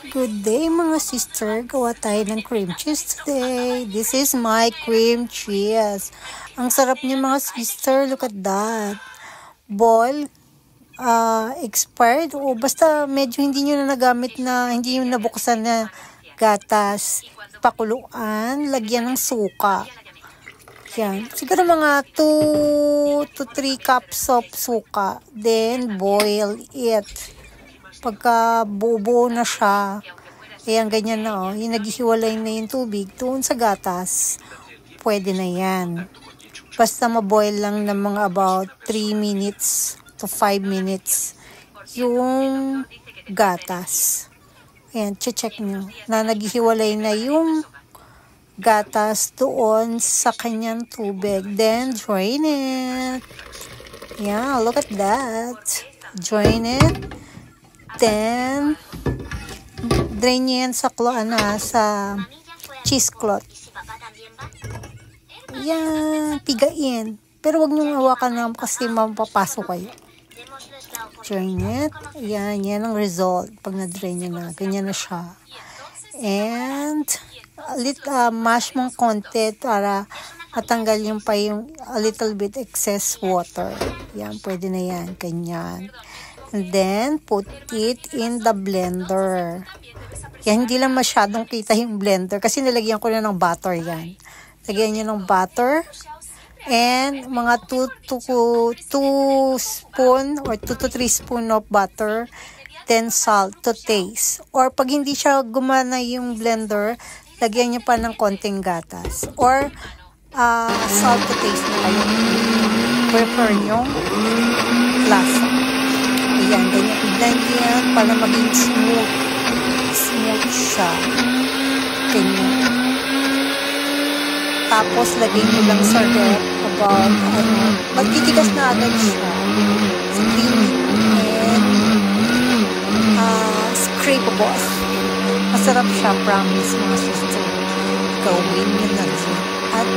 Good day mga sister, gawa tayo ng cream cheese today. This is my cream cheese. Ang sarap niya mga sister, look at that. Boil, expired o basta medyo hindi nyo na nagamit na, hindi nyo nabuksan na gatas. Pakuluan, lagyan ng suka. Yan, siguro mga 2 to 3 cups of suka. Then boil it. Pagka buo na siya, ayan, ganyan na, yung naghihiwalay na yung tubig doon sa gatas, pwede na yan. Basta maboil lang ng mga about 3 minutes to 5 minutes yung gatas. Ayan, check nyo na naghihiwalay na yung gatas doon sa kanyang tubig. Then, drain it. Yeah, look at that. Drain it. Then, drain nyo yan sa cheesecloth. Yan, pigain. Pero wag nyo hawakan na kasi mapapasok kayo. Drain it. Yan, yan ang result. Pag na-drain nyo na, ganyan na siya. And, mash mong konti para matanggal yung a little bit excess water. Yan, pwede na yan. Ganyan. And then, put it in the blender. Yan, hindi lang masyadong kita yung blender kasi nilagyan ko na ng butter yan. Lagyan nyo ng butter. And, mga 2 spoon or 2 to 3 spoon of butter. Then, salt to taste. Or, pag hindi siya gumana yung blender, lagyan nyo pa ng konting gatas. Or, salt to taste na kayo. Prefer nyo lasa. Ayan, ganyan. I-blend yan para maging smooth. Smooth siya. Ganyan. Tapos, lagay nyo lang sa rep about, magtitigas na agad siya. It's creamy. And, scrapeable. Masarap siya, promise, mga sister. Gawin nyo na siya. At,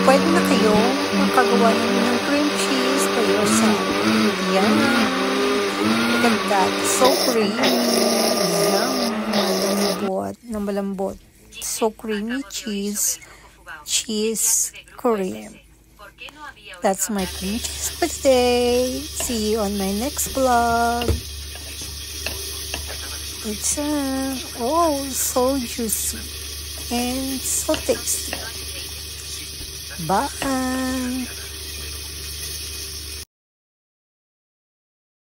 pwede na kayo makagawa ng cream cheese for yourself. Yan. Look at that. So creamy. Yum. Malambot. So creamy cheese cream. That's my cream cheese for today. See you on my next vlog. It's so juicy and so tasty. Bye.